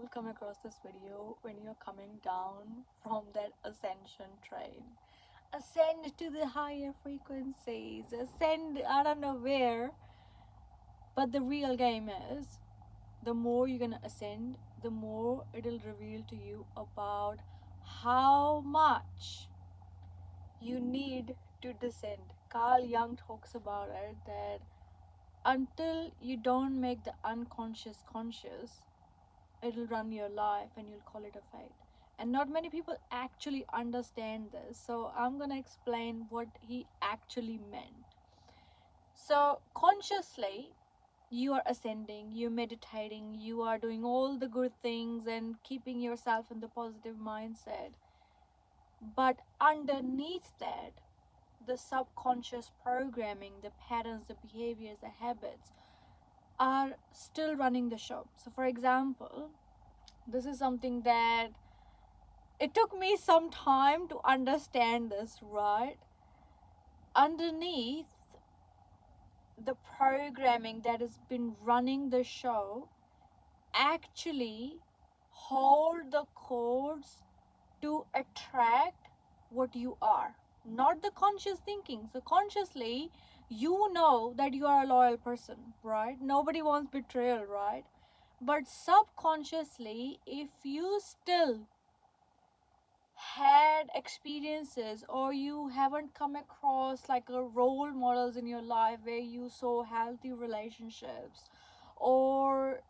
will come across this video when you're coming down from that ascension train. Ascend to the higher frequencies, ascend, I don't know where. But the real game is the more you're gonna ascend, the more it'll reveal to you about how much you need to descend. Carl Jung talks about it that until you don't make the unconscious conscious, it'll run your life and you'll call it a fate. And not many people actually understand this. So I'm gonna explain what he actually meant. So consciously, you are ascending, you're meditating, you are doing all the good things and keeping yourself in the positive mindset. But underneath that, the subconscious programming, the patterns, the behaviors, the habits are still running the show. So, for example, this is something that it took me some time to understand this, right? Underneath the programming that has been running the show actually hold the codes to attract what you are, not the conscious thinking. So consciously you know that you are a loyal person, right? Nobody wants betrayal, right? But subconsciously, if you still had experiences or you haven't come across like a role models in your life where you saw healthy relationships, or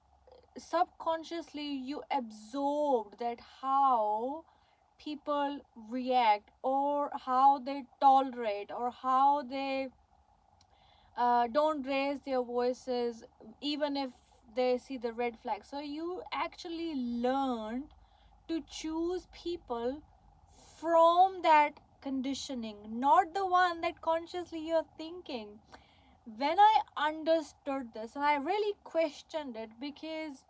subconsciously you absorbed that how people react or how they tolerate or how they don't raise their voices even if they see the red flag, so you actually learned to choose people from that conditioning, not the one that consciously you're thinking. When I understood this and I really questioned it, because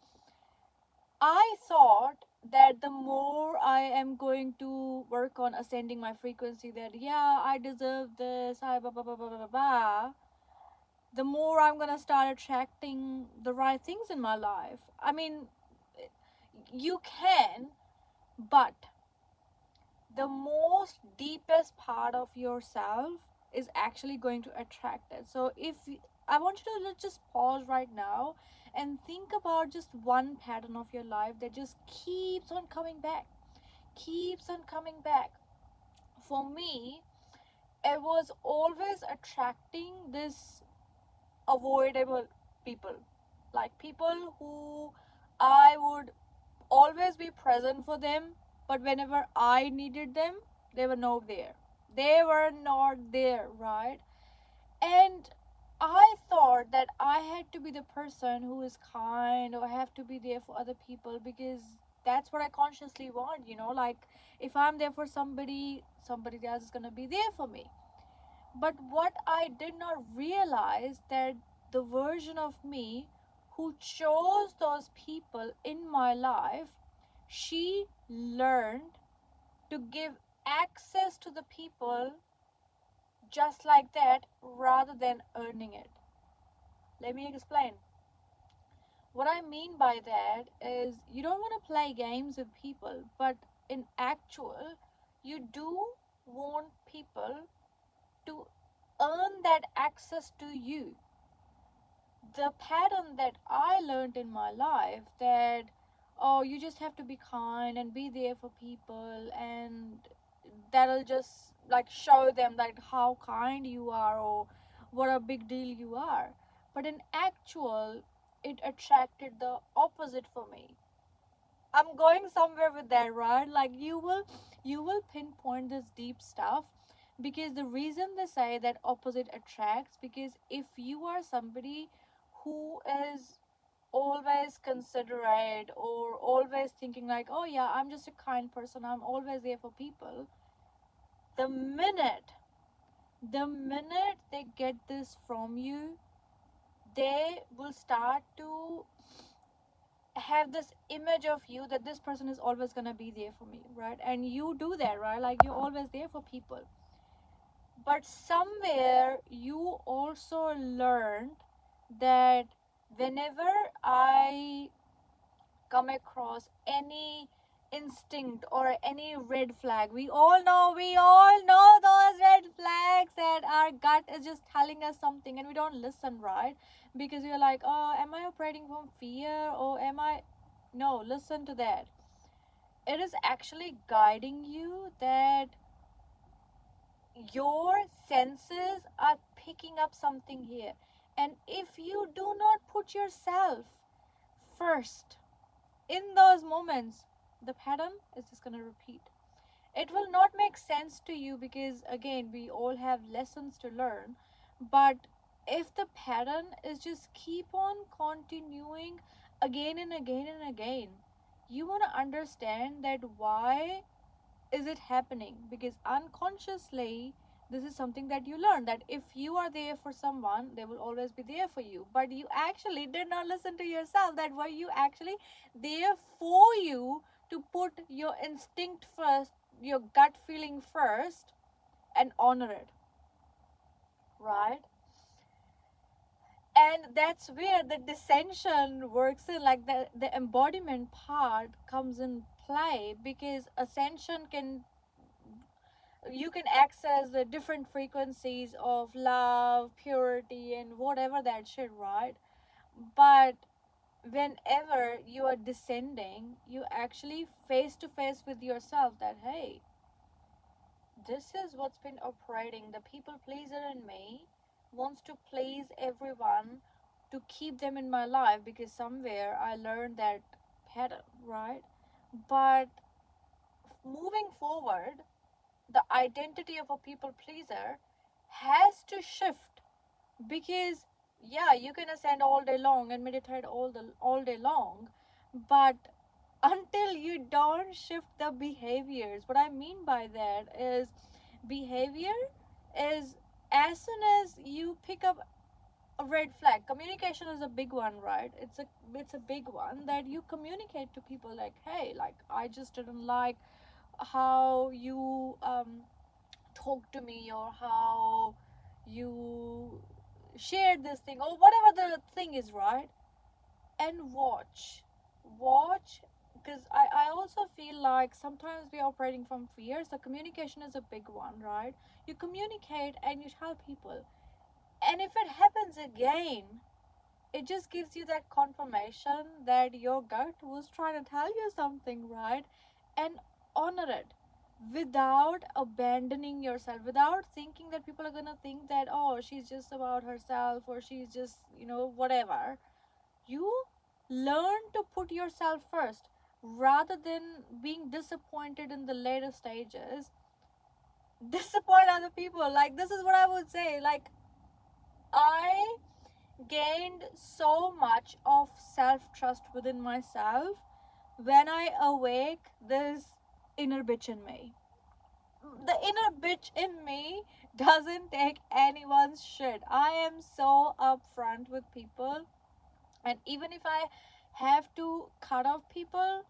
I thought that the more I am going to work on ascending my frequency, that yeah, I deserve this, I blah blah blah blah blah blah, the more I'm gonna start attracting the right things in my life. I mean, you can, but the most deepest part of yourself is actually going to attract it. So if I want you to just pause right now and think about just one pattern of your life that just keeps on coming back, keeps on coming back. For me, it was always attracting this avoidable people, like people who I would always be present for them, but whenever I needed them, they were not there. They were not there, right? And I thought that I had to be the person who is kind, or I have to be there for other people because that's what I consciously want, like if I'm there for somebody, somebody else is gonna be there for me. But what I did not realize that the version of me who chose those people in my life, she learned to give access to the people just like that rather than earning it. Let me explain. What I mean by that is you don't want to play games with people, but in actual, you do want people to earn that access to you. The pattern that I learned in my life, that oh, you just have to be kind and be there for people, and that'll just like show them like how kind you are or what a big deal you are. But in actual, it attracted the opposite for me. I'm going somewhere with that, right? Like you will pinpoint this deep stuff, because the reason they say that opposite attracts, because if you are somebody who is always considerate or always thinking like, oh yeah, I'm just a kind person, I'm always there for people, the minute they get this from you, they will start to have this image of you that this person is always going to be there for me, right? And you do that, right? Like you're always there for people. But somewhere you also learned that whenever I come across any instinct or any red flag. We all know those red flags that our gut is just telling us something and we don't listen, right? Because we're like, oh, am I operating from fear or am I? No, listen to that. It is actually guiding you that your senses are picking up something here. And if you do not put yourself first in those moments, the pattern is just going to repeat. It will not make sense to you because, again, we all have lessons to learn. But if the pattern is just keep on continuing again and again and again, you want to understand that why is it happening, because unconsciously this is something that you learn, that if you are there for someone they will always be there for you, but you actually did not listen to yourself, that were you actually there for you to put your instinct first, your gut feeling first, and honor it, right? And that's where the dissension works in, like the embodiment part comes in play, because ascension can, you can access the different frequencies of love, purity, and whatever that shit, right? But whenever you are descending, you actually face to face with yourself that, hey, this is what's been operating. The people pleaser in me wants to please everyone to keep them in my life because somewhere I learned that pattern, right? But moving forward, the identity of a people pleaser has to shift, because yeah, you can ascend all day long and meditate all day long, but until you don't shift the behaviors, what I mean by that is, behavior is, as soon as you pick up a red flag, communication is a big one, right? It's a big one, that you communicate to people like, hey, like, I just didn't like how you talk to me, or how you share this thing, or whatever the thing is, right? And watch, because I also feel like sometimes we're operating from fear, so communication is a big one, right? You communicate and you tell people, and if it happens again, it just gives you that confirmation that your gut was trying to tell you something, right? And honor it without abandoning yourself, without thinking that people are going to think that, oh, she's just about herself, or she's just, whatever. You learn to put yourself first rather than being disappointed in the later stages. Disappoint other people. Like, this is what I would say. Like, I gained so much of self trust within myself when I awake this inner bitch in me. The inner bitch in me doesn't take anyone's shit. I am so upfront with people, and even if I have to cut off people,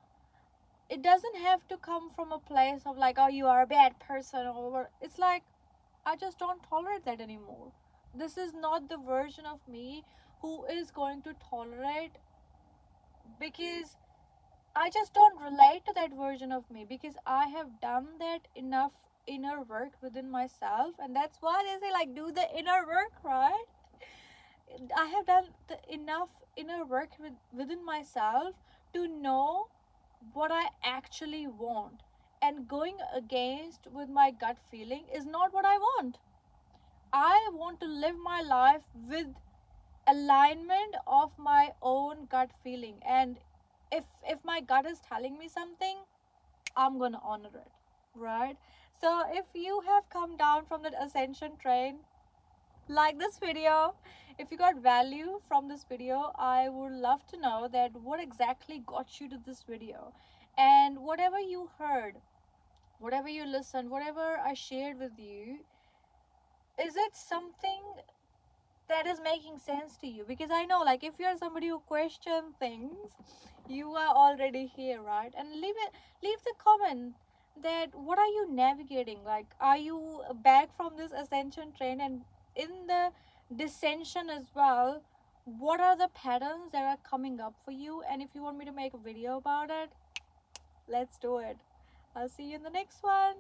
it doesn't have to come from a place of like, oh, you are a bad person, or it's like, I just don't tolerate that anymore. This is not the version of me who is going to tolerate, because I just don't relate to that version of me, because I have done that enough inner work within myself, and that's why they say, like, do the inner work, right? I have done enough inner work within myself to know what I actually want, and going against with my gut feeling is not what I want. I want to live my life with alignment of my own gut feeling, and if my gut is telling me something, I'm gonna honor it, right? So if you have come down from that ascension train, like this video, if you got value from this video, I would love to know that what exactly got you to this video, and whatever you heard, whatever you listened, whatever I shared with you, is it something that is making sense to you? Because I know, like, if you're somebody who question things, you are already here, right? And leave the comment that what are you navigating, like, are you back from this ascension train, and in the descension as well, what are the patterns that are coming up for you, and if you want me to make a video about it, let's do it. I'll see you in the next one.